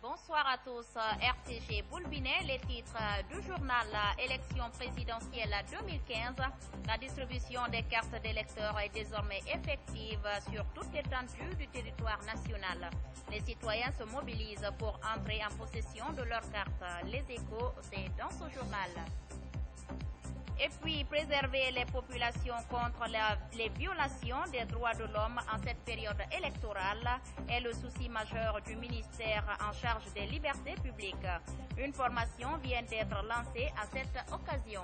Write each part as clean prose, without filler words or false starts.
Bonsoir à tous. RTG Boulbinet, les titres du journal élection présidentielle 2015. La distribution des cartes d'électeurs est désormais effective sur toute l'étendue du territoire national. Les citoyens se mobilisent pour entrer en possession de leurs cartes. Les échos, c'est dans ce journal. Et puis, préserver les populations contre les violations des droits de l'homme en cette période électorale est le souci majeur du ministère en charge des libertés publiques. Une formation vient d'être lancée à cette occasion.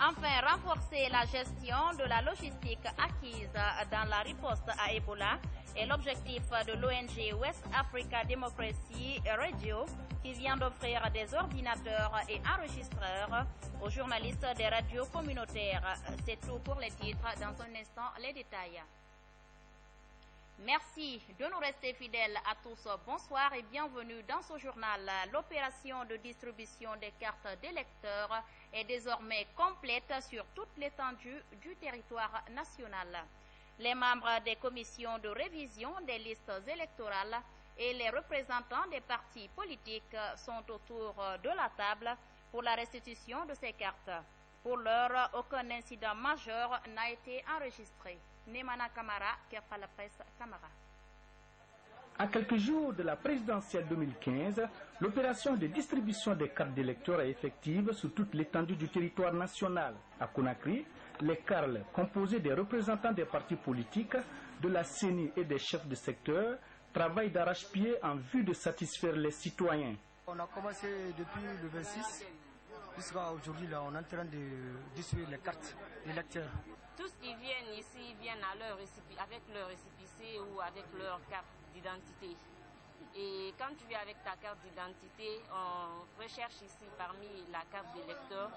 Enfin, renforcer la gestion de la logistique acquise dans la riposte à Ebola est l'objectif de l'ONG West Africa Democracy Radio qui vient d'offrir des ordinateurs et enregistreurs aux journalistes des radios communautaires. C'est tout pour les titres. Dans un instant, les détails. Merci de nous rester fidèles à tous. Bonsoir et bienvenue dans ce journal. L'opération de distribution des cartes d'électeurs est désormais complète sur toute l'étendue du territoire national. Les membres des commissions de révision des listes électorales et les représentants des partis politiques sont autour de la table pour la restitution de ces cartes. Pour l'heure, aucun incident majeur n'a été enregistré. Nemana Kamara, Kerpa la presse Kamara. À quelques jours de la présidentielle 2015, l'opération de distribution des cartes d'électeurs est effective sur toute l'étendue du territoire national. À Conakry, les CARL, composés des représentants des partis politiques, de la CENI et des chefs de secteur, travaillent d'arrache-pied en vue de satisfaire les citoyens. On a commencé depuis le 26 jusqu'à aujourd'hui, là, on est en train de distribuer les cartes d'électeurs. Tous qui viennent ici viennent à avec leur récépissé ou avec leur carte d'identité. Et quand tu viens avec ta carte d'identité, on recherche ici parmi la carte d'électeur,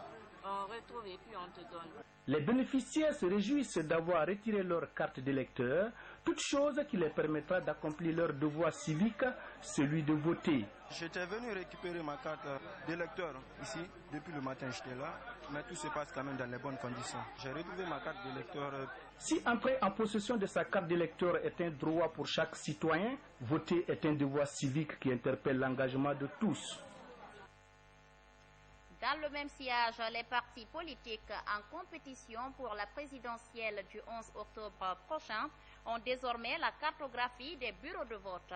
on retrouve et puis on te donne. Les bénéficiaires se réjouissent d'avoir retiré leur carte d'électeur, toute chose qui les permettra d'accomplir leur devoir civique, celui de voter. J'étais venu récupérer ma carte d'électeur ici, depuis le matin j'étais là, mais tout se passe quand même dans les bonnes conditions. J'ai retrouvé ma carte d'électeur. Si entrer en possession de sa carte d'électeur est un droit pour chaque citoyen, voter est un devoir civique qui interpelle l'engagement de tous. Dans le même sillage, les partis politiques en compétition pour la présidentielle du 11 octobre prochain ont désormais la cartographie des bureaux de vote.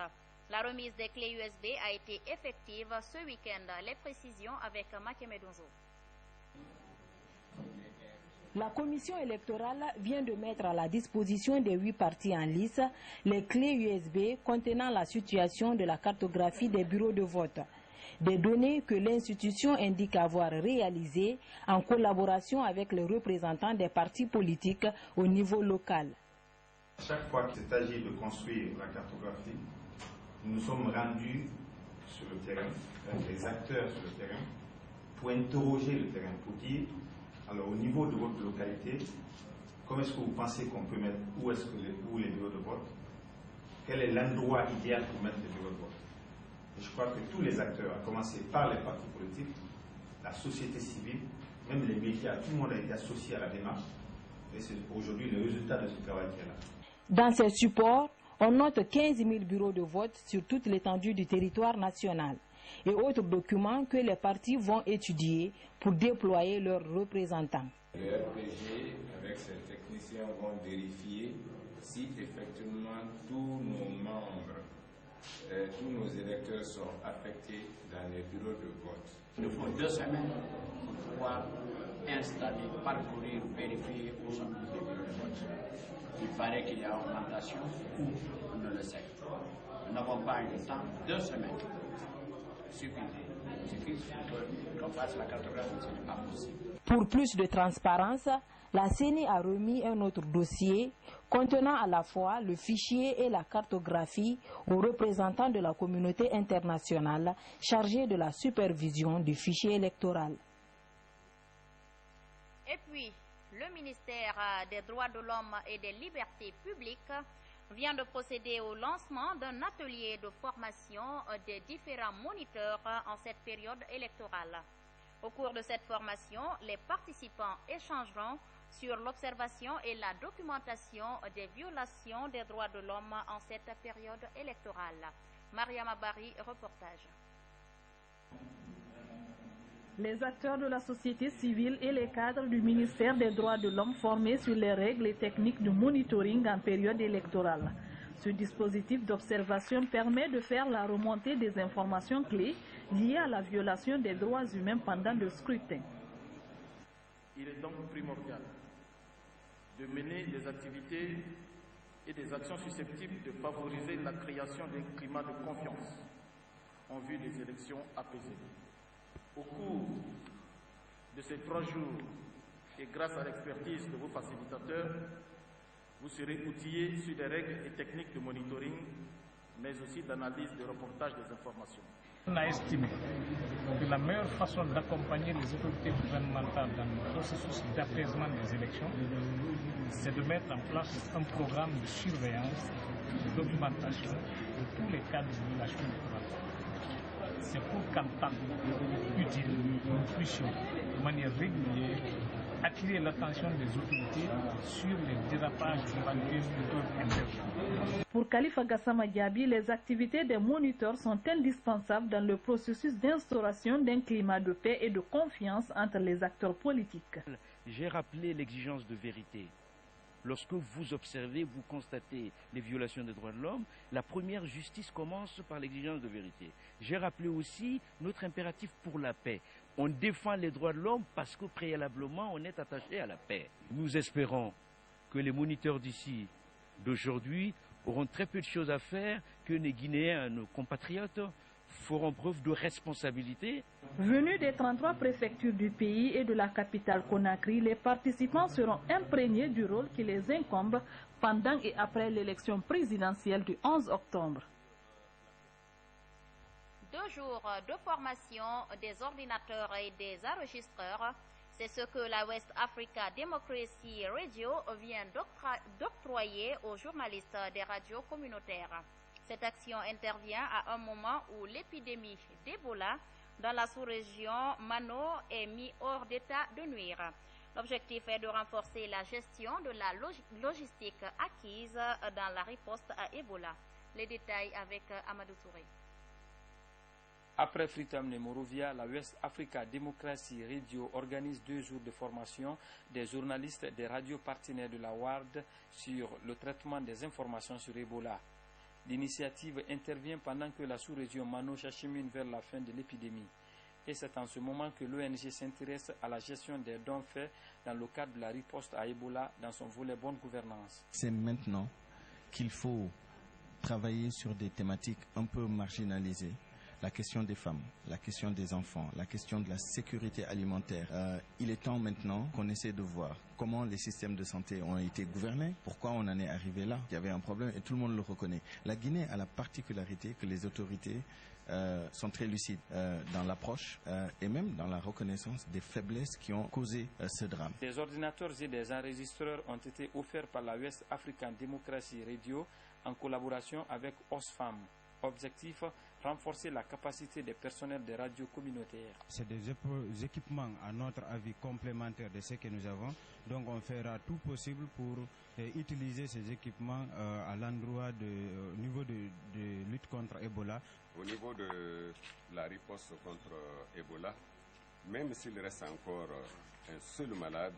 La remise des clés USB a été effective ce week-end. Les précisions avec Makemedonzo. La commission électorale vient de mettre à la disposition des 8 partis en lice les clés USB contenant la situation de la cartographie des bureaux de vote. Des données que l'institution indique avoir réalisées en collaboration avec les représentants des partis politiques au niveau local. Chaque fois qu'il s'agit de construire la cartographie, nous nous sommes rendus sur le terrain, avec les acteurs sur le terrain, pour interroger le terrain, pour dire, alors au niveau de votre localité, comment est-ce que vous pensez qu'on peut mettre, où les bureaux de vote, quel est l'endroit idéal pour mettre les bureaux de vote. Et je crois que tous les acteurs, à commencer par les partis politiques, la société civile, même les médias, tout le monde a été associé à la démarche. Et c'est aujourd'hui le résultat de ce travail qui est là. Dans ces supports, on note 15 000 bureaux de vote sur toute l'étendue du territoire national et autres documents que les partis vont étudier pour déployer leurs représentants. Le RPG, avec ses techniciens, vont vérifier si effectivement tous nos membres, tous nos électeurs sont affectés dans les bureaux de vote. Il nous faut 2 semaines pour pouvoir installer, parcourir, vérifier où sont les bureaux de vote. Il paraît qu'il y a augmentation ou on ne le sait. Nous n'avons pas eu le temps, 2 semaines. Il suffit qu'on fasse la cartographie, ce n'est pas possible. Pour plus de transparence, la CENI a remis un autre dossier contenant à la fois le fichier et la cartographie aux représentants de la communauté internationale chargés de la supervision du fichier électoral. Et puis, le ministère des droits de l'homme et des libertés publiques vient de procéder au lancement d'un atelier de formation des différents moniteurs en cette période électorale. Au cours de cette formation, les participants échangeront sur l'observation et la documentation des violations des droits de l'homme en cette période électorale. Mariama Bari, reportage. Les acteurs de la société civile et les cadres du ministère des Droits de l'Homme formés sur les règles et techniques de monitoring en période électorale. Ce dispositif d'observation permet de faire la remontée des informations clés liées à la violation des droits humains pendant le scrutin. Il est donc primordial de mener des activités et des actions susceptibles de favoriser la création d'un climat de confiance en vue des élections apaisées. Au cours de ces 3 jours et grâce à l'expertise de vos facilitateurs, vous serez outillés sur des règles et techniques de monitoring, mais aussi d'analyse de reportage des informations. On a estimé que la meilleure façon d'accompagner les autorités gouvernementales dans le processus d'apaisement des élections, c'est de mettre en place un programme de surveillance, de documentation de tous les cas de violation électorale. C'est pour qu'en temps utile, nous puissions, de manière régulière, attirer l'attention des autorités sur les dérapages éventuels qui peuvent intervenir. Pour Khalifa Gassama Diaby, les activités des moniteurs sont indispensables dans le processus d'instauration d'un climat de paix et de confiance entre les acteurs politiques. J'ai rappelé l'exigence de vérité. Lorsque vous observez, vous constatez les violations des droits de l'homme, la première justice commence par l'exigence de vérité. J'ai rappelé aussi notre impératif pour la paix. On défend les droits de l'homme parce que préalablement on est attaché à la paix. Nous espérons que les moniteurs d'ici, d'aujourd'hui, auront très peu de choses à faire, que les Guinéens, nos compatriotes, feront preuve de responsabilité. Venus des 33 préfectures du pays et de la capitale Conakry, les participants seront imprégnés du rôle qui les incombe pendant et après l'élection présidentielle du 11 octobre. 2 jours de formation des ordinateurs et des enregistreurs, c'est ce que la West Africa Democracy Radio vient d'octroyer aux journalistes des radios communautaires. Cette action intervient à un moment où l'épidémie d'Ebola dans la sous-région Mano est mise hors d'état de nuire. L'objectif est de renforcer la gestion de la logistique acquise dans la riposte à Ebola. Les détails avec Amadou Touré. Après Freetown et Morovia, la West Africa Democracy Radio organise 2 jours de formation des journalistes des radios partenaires de la WARD sur le traitement des informations sur Ebola. L'initiative intervient pendant que la sous-région Mano s'achemine vers la fin de l'épidémie. Et c'est en ce moment que l'ONG s'intéresse à la gestion des dons faits dans le cadre de la riposte à Ebola dans son volet bonne gouvernance. C'est maintenant qu'il faut travailler sur des thématiques un peu marginalisées. La question des femmes, la question des enfants, la question de la sécurité alimentaire. Il est temps maintenant qu'on essaie de voir comment les systèmes de santé ont été gouvernés, pourquoi on en est arrivé là. Il y avait un problème et tout le monde le reconnaît. La Guinée a la particularité que les autorités sont très lucides dans l'approche et même dans la reconnaissance des faiblesses qui ont causé ce drame. Des ordinateurs et des enregistreurs ont été offerts par la West African Democracy Radio en collaboration avec Osfam. Objectif, renforcer la capacité des personnels des radios communautaires. C'est des équipements, à notre avis, complémentaires de ce que nous avons. Donc on fera tout possible pour utiliser ces équipements à l'endroit au niveau de lutte contre Ebola. Au niveau de la riposte contre Ebola, même s'il reste encore un seul malade,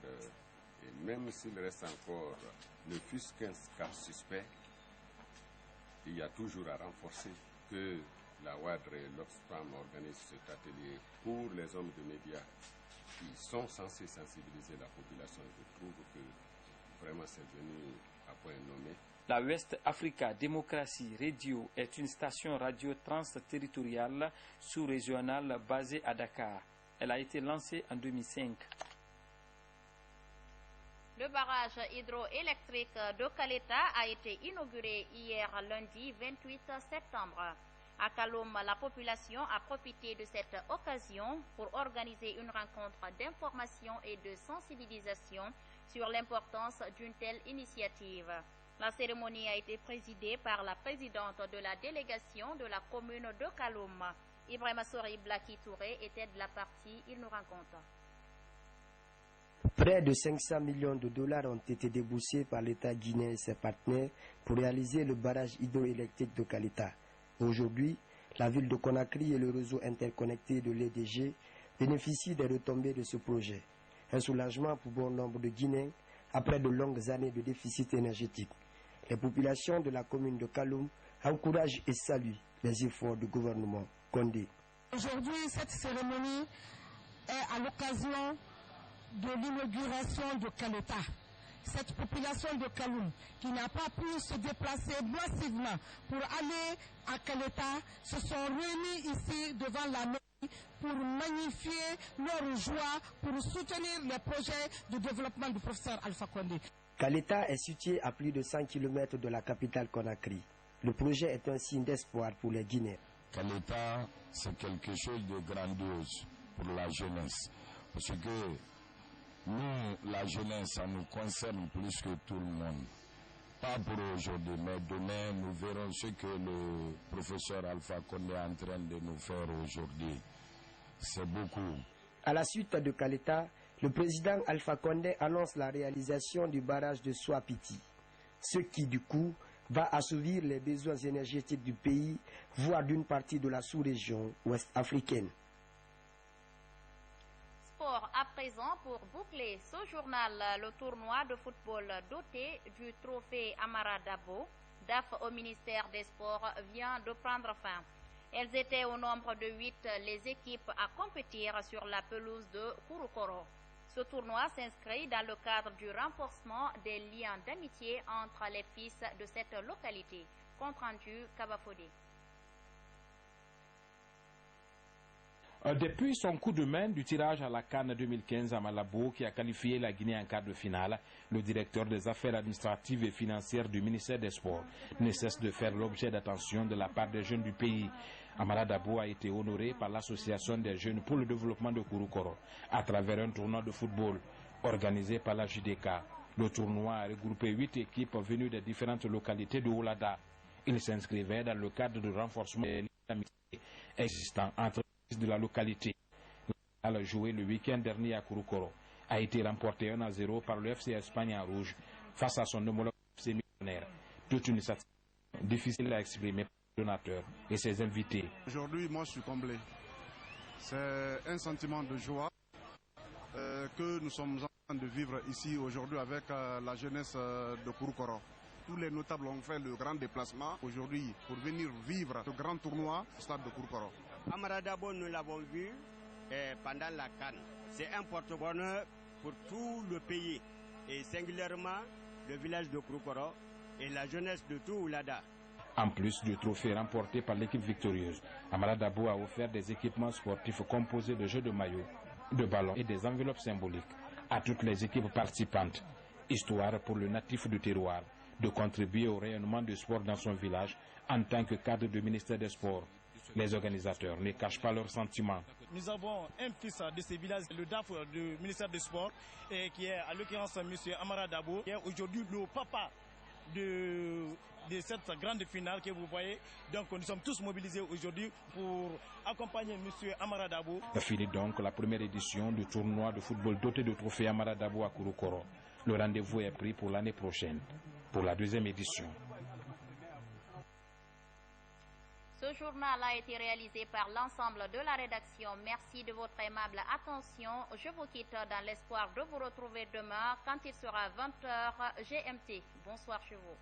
et même s'il reste encore ne fût-ce qu'un cas suspect, il y a toujours à renforcer que la WADR et l'Oxfam organisent cet atelier pour les hommes de médias qui sont censés sensibiliser la population. Je trouve que vraiment c'est venu à point nommé. La West Africa Democracy Radio est une station radio transterritoriale sous-régionale basée à Dakar. Elle a été lancée en 2005. Le barrage hydroélectrique de Kaleta a été inauguré hier lundi 28 septembre. À Kaloum, la population a profité de cette occasion pour organiser une rencontre d'information et de sensibilisation sur l'importance d'une telle initiative. La cérémonie a été présidée par la présidente de la délégation de la commune de Kaloum. Ibrahima Sori Blaki Touré était de la partie, il nous raconte. Près de 500 millions de dollars ont été déboursés par l'État guinéen et ses partenaires pour réaliser le barrage hydroélectrique de Kaleta. Aujourd'hui, la ville de Conakry et le réseau interconnecté de l'EDG bénéficient des retombées de ce projet. Un soulagement pour bon nombre de Guinéens après de longues années de déficit énergétique. Les populations de la commune de Kaloum encouragent et saluent les efforts du gouvernement Condé. Aujourd'hui, cette cérémonie est à l'occasion de l'inauguration de Kaleta. Cette population de Kaloum qui n'a pas pu se déplacer massivement pour aller à Kaleta se sont réunis ici devant la mairie pour magnifier leur joie, pour soutenir les projets de développement du professeur Alpha Condé. Kaleta est situé à plus de 100 km de la capitale Conakry. Le projet est un signe d'espoir pour les Guinéens. Kaleta, c'est quelque chose de grandiose pour la jeunesse. Parce que nous, la jeunesse, ça nous concerne plus que tout le monde. Pas pour aujourd'hui, mais demain, nous verrons ce que le professeur Alpha Condé est en train de nous faire aujourd'hui. C'est beaucoup. À la suite de Kaleta, le président Alpha Condé annonce la réalisation du barrage de Souapiti, ce qui, du coup, va assouvir les besoins énergétiques du pays, voire d'une partie de la sous-région ouest africaine. Sport à présent pour boucler ce journal, le tournoi de football doté du trophée Amara Dabo, DAF au ministère des Sports, vient de prendre fin. Elles étaient au nombre de 8 les équipes à compétir sur la pelouse de Kouroukoro. Ce tournoi s'inscrit dans le cadre du renforcement des liens d'amitié entre les fils de cette localité. Compte rendu Kabafodé. Depuis son coup de main du tirage à la CAN 2015 à Malabo, qui a qualifié la Guinée en quart de finale, le directeur des affaires administratives et financières du ministère des Sports ne cesse de faire l'objet d'attention de la part des jeunes du pays. Amara Dabo a été honoré par l'association des jeunes pour le développement de Kouroukoro à travers un tournoi de football organisé par la JDK. Le tournoi a regroupé 8 équipes venues des différentes localités de Oulada. Il s'inscrivait dans le cadre du renforcement des liens d'amitié existants entre de la localité. La finale jouée le week-end dernier à Kouroukoro a été remportée 1-0 par le FC Espagne en rouge face à son homologue FC Millionnaire. Toute une satisfaction difficile à exprimer pour les donateurs et ses invités. Aujourd'hui, moi je suis comblé. C'est un sentiment de joie que nous sommes en train de vivre ici aujourd'hui avec la jeunesse de Kouroukoro. Tous les notables ont fait le grand déplacement aujourd'hui pour venir vivre ce grand tournoi au stade de Kouroukoro. Amara Dabo, nous l'avons vu pendant la CAN. C'est un porte-bonheur pour tout le pays et singulièrement le village de Kouroukoro et la jeunesse de tout Oulada. En plus du trophée remporté par l'équipe victorieuse, Amara Dabo a offert des équipements sportifs composés de jeux de maillots, de ballons et des enveloppes symboliques à toutes les équipes participantes, histoire pour le natif du terroir de contribuer au rayonnement du sport dans son village en tant que cadre du ministère des Sports. Les organisateurs ne cachent pas leurs sentiments. Nous avons un fils de ce village, le DAF du ministère des Sports, qui est à l'occurrence M. Amara Dabo, qui est aujourd'hui le papa de cette grande finale que vous voyez. Donc nous sommes tous mobilisés aujourd'hui pour accompagner M. Amara Dabo. Finit donc la première édition du tournoi de football doté de trophée Amara Dabo à Kouroukoro. Le rendez-vous est pris pour l'année prochaine, pour la deuxième édition. Ce journal a été réalisé par l'ensemble de la rédaction. Merci de votre aimable attention. Je vous quitte dans l'espoir de vous retrouver demain quand il sera 20h GMT. Bonsoir chez vous.